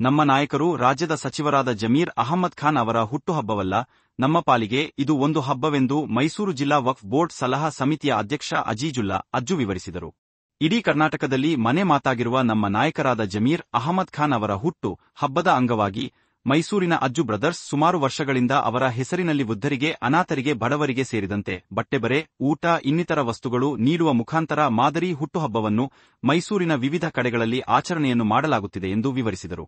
ನಮ್ಮ ನಾಯಕರು ರಾಜ್ಯದ ಸಚಿವರಾದ ಜಮೀರ್ ಅಹಮ್ಮದ್ ಖಾನ್ ಅವರ ಹುಟ್ಟುಹಬ್ಬವಲ್ಲ, ನಮ್ಮ ಪಾಲಿಗೆ ಇದು ಒಂದು ಹಬ್ಬವೆಂದು ಮೈಸೂರು ಜಿಲ್ಲಾ ವಕ್ಫ್ ಬೋರ್ಡ್ ಸಲಹಾ ಸಮಿತಿಯ ಅಧ್ಯಕ್ಷ ಅಜೀಜುಲ್ಲಾ ಅಜ್ಜು ವಿವರಿಸಿದರು. ಇಡೀ ಕರ್ನಾಟಕದಲ್ಲಿ ಮನೆ ಮಾತಾಗಿರುವ ನಮ್ಮ ನಾಯಕರಾದ ಜಮೀರ್ ಅಹಮ್ಮದ್ ಖಾನ್ ಅವರ ಹುಟ್ಟು ಹಬ್ಬದ ಅಂಗವಾಗಿ ಮೈಸೂರಿನ ಅಜ್ಜು ಬ್ರದರ್ಸ್ ಸುಮಾರು ವರ್ಷಗಳಿಂದ ಅವರ ಹೆಸರಿನಲ್ಲಿ ವೃದ್ಧರಿಗೆ, ಅನಾಥರಿಗೆ, ಬಡವರಿಗೆ ಸೇರಿದಂತೆ ಬಟ್ಟೆಬರೆ, ಊಟ ಇನ್ನಿತರ ವಸ್ತುಗಳು ನೀಡುವ ಮುಖಾಂತರ ಮಾದರಿ ಹುಟ್ಟುಹಬ್ಬವನ್ನು ಮೈಸೂರಿನ ವಿವಿಧ ಕಡೆಗಳಲ್ಲಿ ಆಚರಣೆಯನ್ನು ಮಾಡಲಾಗುತ್ತಿದೆ ಎಂದು ವಿವರಿಸಿದರು.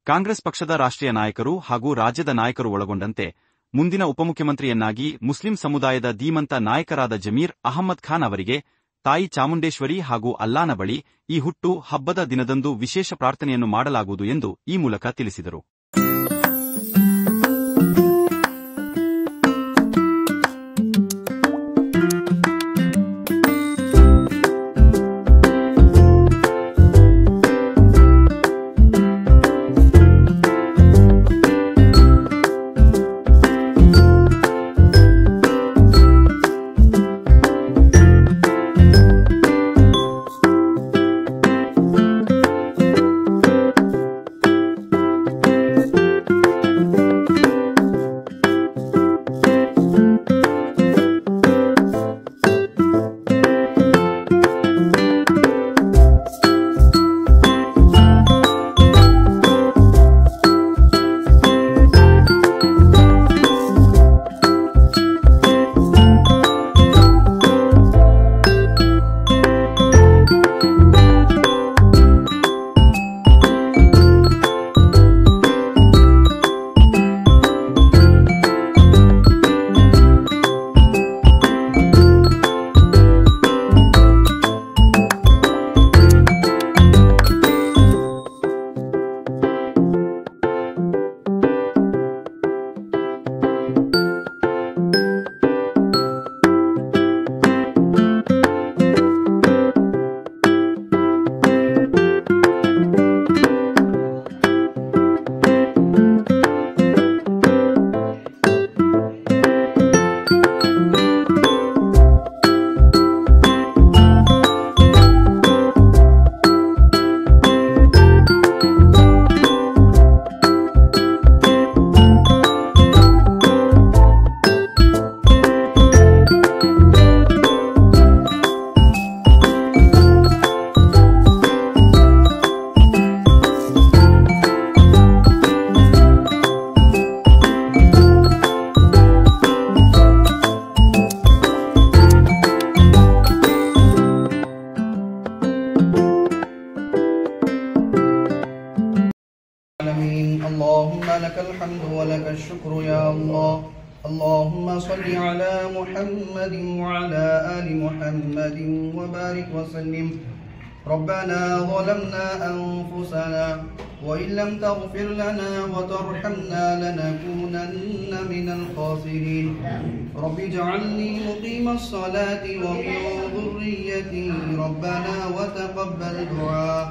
ಕಾಂಗ್ರೆಸ್ ಪಕ್ಷದ ರಾಷ್ಟ್ರೀಯ ನಾಯಕರು ಹಾಗೂ ರಾಜ್ಯದ ನಾಯಕರು ಒಳಗೊಂಡಂತೆ ಮುಂದಿನ ಉಪಮುಖ್ಯಮಂತ್ರಿಯನ್ನಾಗಿ ಮುಸ್ಲಿಂ ಸಮುದಾಯದ ಧೀಮಂತ ನಾಯಕರಾದ ಜಮೀರ್ ಅಹಮ್ಮದ್ ಖಾನ್ ಅವರಿಗೆ ತಾಯಿ ಚಾಮುಂಡೇಶ್ವರಿ ಹಾಗೂ ಅಲ್ಲಾನ ಬಳಿ ಈ ಹುಟ್ಟು ಹಬ್ಬದ ದಿನದಂದು ವಿಶೇಷ ಪ್ರಾರ್ಥನೆಯನ್ನು ಮಾಡಲಾಗುವುದು ಎಂದು ಈ ಮೂಲಕ ತಿಳಿಸಿದರು. اللهم لك الحمد ولك الشكر يا الله. اللهم صل على محمد وعلى آل محمد وبارك وسلم. ربنا ظلمنا أنفسنا وإن لم تغفر لنا وترحمنا لنكونن من الخاسرين. رب اجعلني مقيم الصلاة ومن ذريتي ربنا وتقبل دعاء.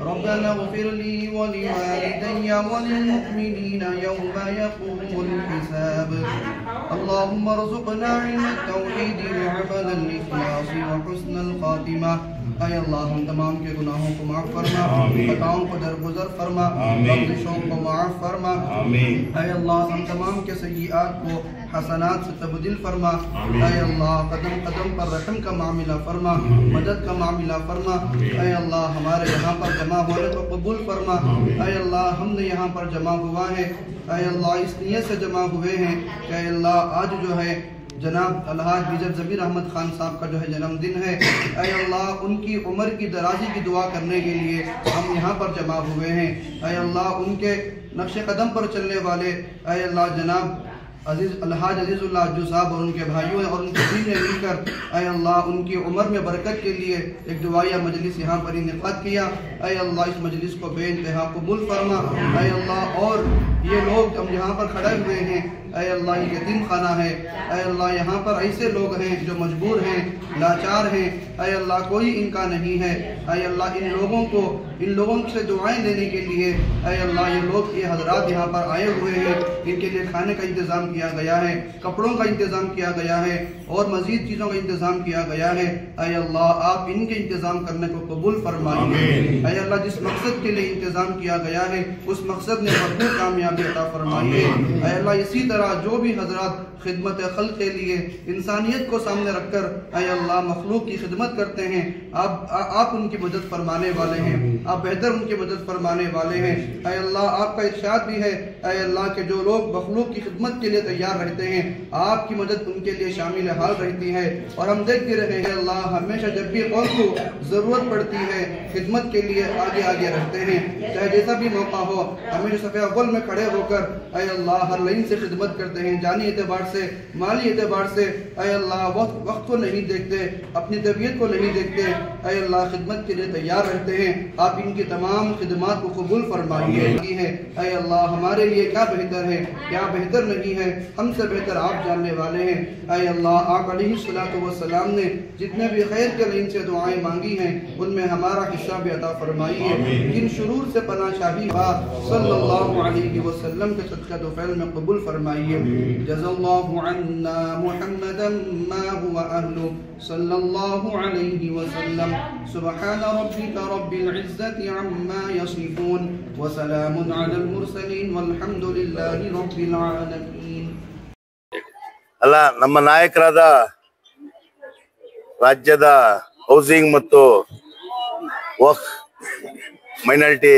ربنا اغفر لي ولوالدي وللمؤمنين يوم يقوم الحساب. اللهم ارزقنا علم التوحيد وعمل الإخلاص وحسن الخاتمة. اے اللہ ہم تمام کے گناہوں کو معاف فرما، خطاؤں کو درگزر فرما، بخششوں کو معاف فرما. اے اللہ ہم تمام کے سیئات کو حسنات سے تبدیل فرما. اے اللہ قدم قدم پر رحم کا معاملہ فرما، مدد کا معاملہ فرما. اے اللہ ہمارے یہاں پر جمع ہونے کو قبول فرما. اے اللہ ہم نے یہاں پر جمع ہوا ہے، اے اللہ اس نیت سے جمع ہوئے ہیں کہ اے اللہ آج جو ہے جناب الحاج میجر جمیر احمد خان صاحب کا جو ہے جنم دن ہے. اے اللہ ان کی عمر کی درازی کی دعا کرنے کے لیے ہم یہاں پر جمع ہوئے ہیں. اے اللہ ان کے نقش قدم پر چلنے والے اے اللہ جناب الحاج عزیز اللہ اجو صاحب اور ان کے بھائیوں اور ان کے دین نے مل کر اے اللہ ان کی عمر میں برکت کے لیے ایک دعائیہ مجلس یہاں پر انعقاد کیا. اے اللہ اس مجلس کو بے انتہا قبول فرما. اے اللہ اور یہ لوگ ہم یہاں پر کھڑے ہوئے ہیں اے اللہ یہ یتیم خانہ ہے. اے اللہ یہاں پر ایسے لوگ ہیں جو مجبور ہیں، لاچار ہیں. اے اللہ کوئی ان کا نہیں ہے. اے اللہ ان لوگوں سے دعائیں دینے کے لیے اے اللہ یہ لوگ یہ حضرات یہاں پر آئے ہوئے ہیں. ان کے لیے کھانے کا انتظام کیا گیا ہے، کپڑوں کا انتظام کیا گیا ہے और मजीद चीज़ों का इंतज़ाम किया गया है, ऐ अल्लाह आप इनके इंतज़ाम करने को कबूल फरमाइए। ऐ अल्लाह जिस मकसद के लिए इंतज़ाम किया गया है उस मकसद में भरपूर कामयाबी अता फरमाइए। ऐ अल्लाह इसी तरह जो भी हजरात खिदमत खल्क़ के लिए इंसानियत को सामने रखकर ऐ अल्लाह मखलूक की खिदमत करते हैं, आप उनकी मदद फरमाने वाले हैं, आप बेहतर उनकी मदद फरमाने वाले हैं। ऐ अल्लाह आपका इरशाद भी है ऐ अल्लाह के जो लोग मखलूक की खिदमत के लिए तैयार रहते हैं आपकी मदद उनके लिए शामिल हाल रहती है। और हम देखते रहे हैं अल्लाह हमेशा जब भी कौम को ज़रूरत पड़ती है खिदमत के लिए आगे आगे रहते हैं, चाहे जैसा भी मौका हो हमेशा सफ़े अव्वल में खड़े होकर ऐ अल्लाह हर लाइन से खिदमत करते हैं, जानी एतबार से माली एतबार से। ऐ अल्लाह वक्त को नहीं देखते, अपनी तबीयत को नहीं देखते, ऐ अल्लाह खिदमत के लिए तैयार रहते हैं। आप इनकी तमाम खिदमात को कबूल फरमाइए। ऐ अल्लाह हमारे लिए क्या बेहतर है क्या बेहतर नहीं है हमसे बेहतर आप जानने वाले हैं। ऐ अल्लाह आप अलैहिस्सलातु वस्सलाम ने जितने भी खैर के लाइन से दुआएं मांगी हैं उनमें हमारा हिस्सा भी अता फरमाइए। इन शुरूर से पनाह शाही सल्लल्लाहु अलैहि वसल्लम के सदका दुफैल में कबूल फरमाइए। जज़ल्लाहु अन्ना मुहम्मदन मा हुवा अहलु सल्लल्लाहु अलैहि वसल्लम। सुब्हान रब्बिका रब्बिल इज्जति अम्मा यसिफून व सलामुन अलल मुरसलीन वल्हम्दुलिल्लाहि रब्बिल आलमीन। ಅಲ್ಲ ನಮ್ಮ ನಾಯಕರಾದ ರಾಜ್ಯದ ಹೌಸಿಂಗ್ ಮತ್ತು ವಕ್ಫ್ ಮೈನಾರಿಟಿ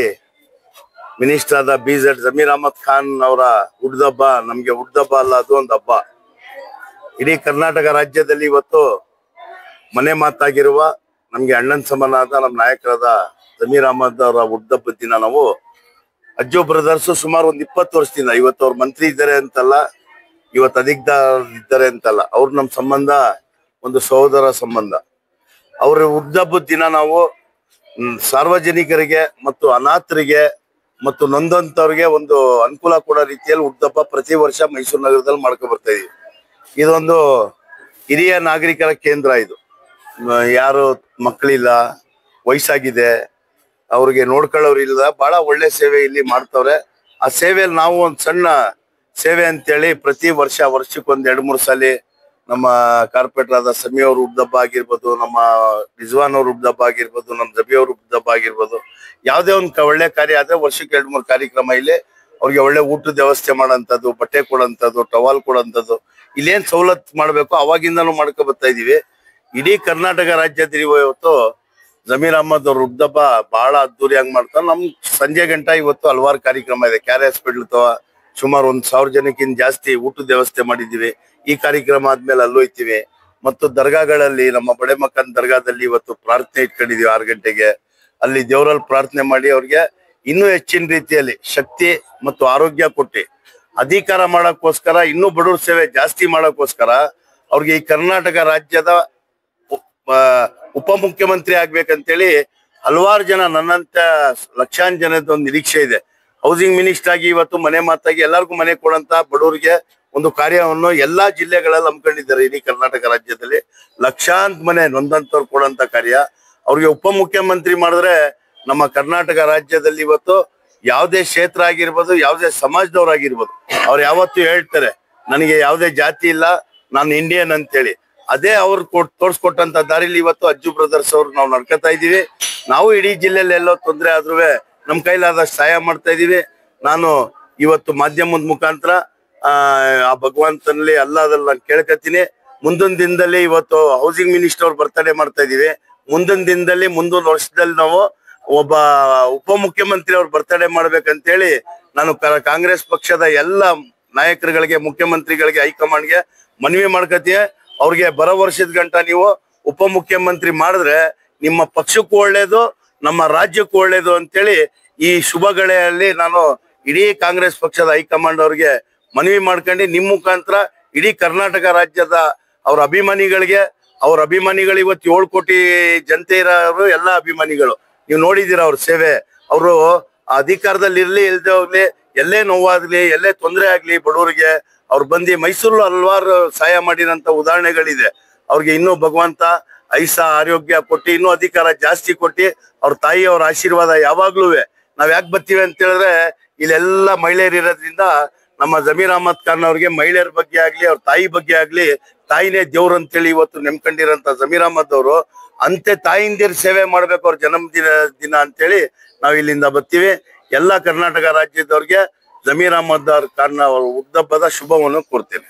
ಮಿನಿಸ್ಟರ್ ಆದ BZ ಜಮೀರ್ ಅಹಮದ್ ಖಾನ್ ಅವರ ಹುಟ್ಟುಹಬ್ಬ ನಮಗೆ ಹುಟ್ಟುಹಬ್ಬ ಅಲ್ಲ, ಅದು ಒಂದು ಹಬ್ಬ. ಇಡೀ ಕರ್ನಾಟಕ ರಾಜ್ಯದಲ್ಲಿ ಇವತ್ತು ಮನೆ ಮಾತಾಗಿರುವ ನಮ್ಗೆ ಅಣ್ಣನ್ ಸಮಾನಾದ ನಮ್ಮ ನಾಯಕರಾದ ಜಮೀರ್ ಅಹಮದ್ ಅವರ ಹುಟ್ಟುಹಬ್ಬದ ದಿನ ನಾವು ಅಜ್ಜು ಬ್ರದರ್ಸ್ ಸುಮಾರು ಒಂದು 20 ವರ್ಷದಿಂದ, ಇವತ್ತು ಅವ್ರ ಮಂತ್ರಿ ಇದ್ದಾರೆ ಅಂತಲ್ಲ, ಇವತ್ತು ಅಧಿಕಾರದಲ್ಲಿದ್ದಾರೆ ಅಂತಲ್ಲ, ಅವ್ರು ನಮ್ಮ ಸಂಬಂಧ ಒಂದು ಸಹೋದರ ಸಂಬಂಧ. ಅವ್ರ ಹುಟ್ಟುಹಬ್ಬದ ದಿನ ನಾವು ಸಾರ್ವಜನಿಕರಿಗೆ ಮತ್ತು ಅನಾಥರಿಗೆ ಮತ್ತು ನೊಂದಂತವ್ರಿಗೆ ಒಂದು ಅನುಕೂಲ ಕೊಡೋ ರೀತಿಯಲ್ಲಿ ಹುಟ್ಟುಹಬ್ಬ ಪ್ರತಿ ವರ್ಷ ಮೈಸೂರು ನಗರದಲ್ಲಿ ಮಾಡ್ಕೊ ಬರ್ತಾ ಇದೀವಿ. ಇದೊಂದು ಹಿರಿಯ ನಾಗರಿಕರ ಕೇಂದ್ರ. ಇದು ಯಾರು ಮಕ್ಕಳಿಲ್ಲ, ವಯಸ್ಸಾಗಿದೆ, ಅವ್ರಿಗೆ ನೋಡ್ಕೊಳ್ಳೋರಿಲ್ಲ, ಬಹಳ ಒಳ್ಳೆ ಸೇವೆ ಇಲ್ಲಿ ಮಾಡ್ತವ್ರೆ. ಆ ಸೇವೆಯಲ್ಲಿ ನಾವು ಒಂದು ಸಣ್ಣ ಸೇವೆ ಅಂತೇಳಿ ಪ್ರತಿ ವರ್ಷಕ್ಕೊಂದು 2-3 ಸಲ ನಮ್ಮ ಕಾರ್ಪೊರೇಟರ್ ಆದ ಸಮಿ ಅವ್ರ ಹುಟ್ಟುಹಬ್ಬ ಆಗಿರ್ಬೋದು, ನಮ್ಮ ರಿಜ್ವಾನ್ ಅವ್ರ ಹುಟ್ಟುಹಬ್ಬ ಆಗಿರ್ಬೋದು, ನಮ್ಮ ಜಬಿ ಅವ್ರ ಹುಟ್ಟುಹಬ್ಬ ಆಗಿರ್ಬೋದು, ಯಾವುದೇ ಒಂದು ಒಳ್ಳೆ ಕಾರ್ಯ ಆದ್ರೆ ವರ್ಷಕ್ಕೆ 2-3 ಕಾರ್ಯಕ್ರಮ ಇಲ್ಲಿ ಅವ್ರಿಗೆ ಒಳ್ಳೆ ಊಟದ ವ್ಯವಸ್ಥೆ ಮಾಡೋಂಥದ್ದು, ಬಟ್ಟೆ ಕೊಡೋಂಥದ್ದು, ಟವಾಲ್ ಕೊಡೋಂಥದ್ದು, ಇಲ್ಲೇನ್ ಸವಲತ್ತು ಮಾಡ್ಬೇಕು ಅವಾಗಿಂದನೂ ಮಾಡ್ಕೊ ಬರ್ತಾ ಇದೀವಿ. ಇಡೀ ಕರ್ನಾಟಕ ರಾಜ್ಯದಲ್ಲಿ ಇವತ್ತು ಜಮೀರ್ ಅಹಮದ್ ಅವ್ರ ಹುಟ್ಟುಹಬ್ಬ ಬಹಳ ಅದ್ದೂರಿಯಾಗಿ ಮಾಡ್ತಾರೆ. ನಮ್ ಸಂಜೆ ಗಂಟ ಇವತ್ತು ಹಲವಾರು ಕಾರ್ಯಕ್ರಮ ಇದೆ. ಕ್ಯಾರೆ ಹಾಸ್ಪಿಟಲ್ ಸುಮಾರು 1000 ಜನಕ್ಕಿಂತ ಜಾಸ್ತಿ ಊಟದ ವ್ಯವಸ್ಥೆ ಮಾಡಿದ್ದೀವಿ. ಈ ಕಾರ್ಯಕ್ರಮ ಆದ್ಮೇಲೆ ಅಲ್ಲೋಯ್ತೀವಿ. ಮತ್ತು ದರ್ಗಾಗಳಲ್ಲಿ ನಮ್ಮ ಬಡೆ ಮಕ್ಕನ್ ದರ್ಗಾದಲ್ಲಿ ಇವತ್ತು ಪ್ರಾರ್ಥನೆ ಇಟ್ಕೊಂಡಿದೀವಿ 6 ಗಂಟೆಗೆ. ಅಲ್ಲಿ ದೇವರಲ್ಲಿ ಪ್ರಾರ್ಥನೆ ಮಾಡಿ ಅವ್ರಿಗೆ ಇನ್ನೂ ಹೆಚ್ಚಿನ ರೀತಿಯಲ್ಲಿ ಶಕ್ತಿ ಮತ್ತು ಆರೋಗ್ಯ ಕೊಟ್ಟು ಅಧಿಕಾರ ಮಾಡಕ್ಕೋಸ್ಕರ, ಇನ್ನೂ ಬಡವ್ರ ಸೇವೆ ಜಾಸ್ತಿ ಮಾಡಕ್ಕೋಸ್ಕರ ಅವ್ರಿಗೆ ಈ ಕರ್ನಾಟಕ ರಾಜ್ಯದ ಉಪಮುಖ್ಯಮಂತ್ರಿ ಆಗ್ಬೇಕಂತೇಳಿ ಹಲವಾರು ಜನ, ನನ್ನಂತ ಲಕ್ಷಾಂತರ ಜನದ ಒಂದು ನಿರೀಕ್ಷೆ ಇದೆ. ಹೌಸಿಂಗ್ ಮಿನಿಸ್ಟರ್ ಆಗಿ ಇವತ್ತು ಮನೆ ಮಾತಾಗಿ ಎಲ್ಲರಿಗೂ ಮನೆ ಕೊಡಂತ ಬಡವರಿಗೆ ಒಂದು ಕಾರ್ಯವನ್ನು ಎಲ್ಲಾ ಜಿಲ್ಲೆಗಳಲ್ಲಿ ಹಮ್ಮಿಕೊಂಡಿದ್ದಾರೆ. ಇಡೀ ಕರ್ನಾಟಕ ರಾಜ್ಯದಲ್ಲಿ ಲಕ್ಷಾಂತರ ಮನೆ ನೊಂದಂತವ್ರು ಕೊಡಂತ ಕಾರ್ಯ. ಅವ್ರಿಗೆ ಉಪಮುಖ್ಯಮಂತ್ರಿ ಮಾಡಿದ್ರೆ ನಮ್ಮ ಕರ್ನಾಟಕ ರಾಜ್ಯದಲ್ಲಿ ಇವತ್ತು ಯಾವುದೇ ಕ್ಷೇತ್ರ ಆಗಿರ್ಬೋದು, ಯಾವುದೇ ಸಮಾಜದವ್ರಾಗಿರ್ಬೋದು, ಅವ್ರು ಯಾವತ್ತೂ ಹೇಳ್ತಾರೆ ನನಗೆ ಯಾವುದೇ ಜಾತಿ ಇಲ್ಲ, ನಾನು ಇಂಡಿಯನ್ ಅಂತೇಳಿ. ಅದೇ ಅವ್ರು ತೋರ್ಸ್ಕೊಟ್ಟಂತ ದಾರಿಲಿ ಇವತ್ತು ಅಜ್ಜು ಬ್ರದರ್ಸ್ ಅವ್ರು ನಾವು ನಡ್ಕೊತಾ ಇದೀವಿ. ನಾವು ಇಡೀ ಜಿಲ್ಲೆಯಲ್ಲಿ ಎಲ್ಲೋ ತೊಂದರೆ ಆದ್ರೂ ನಮ್ ಕೈಲಾದಷ್ಟು ಸಹಾಯ ಮಾಡ್ತಾ ಇದೀವಿ. ನಾನು ಇವತ್ತು ಮಾಧ್ಯಮದ ಮುಖಾಂತರ ಆ ಭಗವಂತನಲ್ಲಿ ಅಲ್ಲಾದಲ್ಲಿ ನಾನು ಕೇಳ್ಕತ್ತೀನಿ. ಮುಂದಿನ ದಿನದಲ್ಲಿ ಇವತ್ತು ಹೌಸಿಂಗ್ ಮಿನಿಸ್ಟರ್ ಅವ್ರು ಬರ್ತಡೇ ಮಾಡ್ತಾ ಇದೀವಿ. ಮುಂದಿನ ದಿನದಲ್ಲಿ ಮುಂದಿನ ವರ್ಷದಲ್ಲಿ ನಾವು ಒಬ್ಬ ಉಪಮುಖ್ಯಮಂತ್ರಿ ಅವ್ರು ಬರ್ತಡೇ ಮಾಡ್ಬೇಕಂತೇಳಿ ನಾನು ಕಾಂಗ್ರೆಸ್ ಪಕ್ಷದ ಎಲ್ಲ ನಾಯಕರುಗಳಿಗೆ, ಮುಖ್ಯಮಂತ್ರಿಗಳಿಗೆ, ಹೈಕಮಾಂಡ್ಗೆ ಮನವಿ ಮಾಡ್ಕತ್ತೀವಿ. ಅವ್ರಿಗೆ ಬರೋ ವರ್ಷದ ಗಂಟ ನೀವು ಉಪಮುಖ್ಯಮಂತ್ರಿ ಮಾಡಿದ್ರೆ ನಿಮ್ಮ ಪಕ್ಷಕ್ಕೂ ಒಳ್ಳೇದು, ನಮ್ಮ ರಾಜ್ಯಕ್ಕೂ ಒಳ್ಳೇದು ಅಂತೇಳಿ ಈ ಶುಭ ಗಳಿಗೆಯಲ್ಲಿ ನಾನು ಇಡೀ ಕಾಂಗ್ರೆಸ್ ಪಕ್ಷದ ಹೈಕಮಾಂಡ್ ಅವ್ರಿಗೆ ಮನವಿ ಮಾಡ್ಕೊಂಡು ನಿಮ್ಮ ಮುಖಾಂತರ ಇಡೀ ಕರ್ನಾಟಕ ರಾಜ್ಯದ ಅವ್ರ ಅಭಿಮಾನಿಗಳಿಗೆ, ಅವ್ರ ಅಭಿಮಾನಿಗಳು ಇವತ್ತು 7 ಕೋಟಿ ಜನತೆ ಇರೋರು ಎಲ್ಲ ಅಭಿಮಾನಿಗಳು, ನೀವು ನೋಡಿದೀರ ಅವ್ರ ಸೇವೆ. ಅವರು ಅಧಿಕಾರದಲ್ಲಿ ಇರ್ಲಿ ಇಲ್ದೇ ಹೋಗ್ಲಿ, ಎಲ್ಲೇ ನೋವಾಗ್ಲಿ, ಎಲ್ಲೇ ತೊಂದರೆ ಆಗ್ಲಿ ಬಡವರಿಗೆ ಅವ್ರು ಬಂದು ಮೈಸೂರಲ್ಲಿ ಹಲವಾರು ಸಹಾಯ ಮಾಡಿರೋಂಥ ಉದಾಹರಣೆಗಳಿದೆ. ಅವ್ರಿಗೆ ಇನ್ನೂ ಭಗವಂತ ಆರೋಗ್ಯ ಕೊಟ್ಟು ಇನ್ನೂ ಅಧಿಕಾರ ಜಾಸ್ತಿ ಕೊಟ್ಟು ಅವ್ರ ತಾಯಿ ಅವ್ರ ಆಶೀರ್ವಾದ ಯಾವಾಗ್ಲೂ ನಾವ್ ಯಾಕೆ ಬರ್ತೀವಿ ಅಂತ ಹೇಳಿದ್ರೆ ಇಲ್ಲೆಲ್ಲ ಮಹಿಳೆಯರು ಇರೋದ್ರಿಂದ ನಮ್ಮ ಜಮೀರ್ ಅಹಮದ್ ಖಾನ್ ಅವ್ರಿಗೆ ಮಹಿಳೆಯರ ಬಗ್ಗೆ ಆಗ್ಲಿ ಅವ್ರ ತಾಯಿ ಬಗ್ಗೆ ಆಗ್ಲಿ ತಾಯಿನೇ ದೇವ್ರು ಅಂತೇಳಿ ಇವತ್ತು ನೆಮ್ಕೊಂಡಿರಂತ ಜಮೀರ್ ಅಹಮದ್ ಅವರು ಅಂತೆ ತಾಯಿಂದಿರ ಸೇವೆ ಮಾಡ್ಬೇಕು ಅವ್ರ ದಿನ ಅಂತೇಳಿ ನಾವ್ ಇಲ್ಲಿಂದ ಬರ್ತೀವಿ. ಎಲ್ಲಾ ಕರ್ನಾಟಕ ರಾಜ್ಯದವ್ರಿಗೆ ಜಮೀರ್ ಅಹಮದ್ ಖಾನ್ ಅವ್ರ ಹುಟ್ಟುಹಬ್ಬದ ಶುಭವನ್ನು ಕೋರ್ತೇನೆ.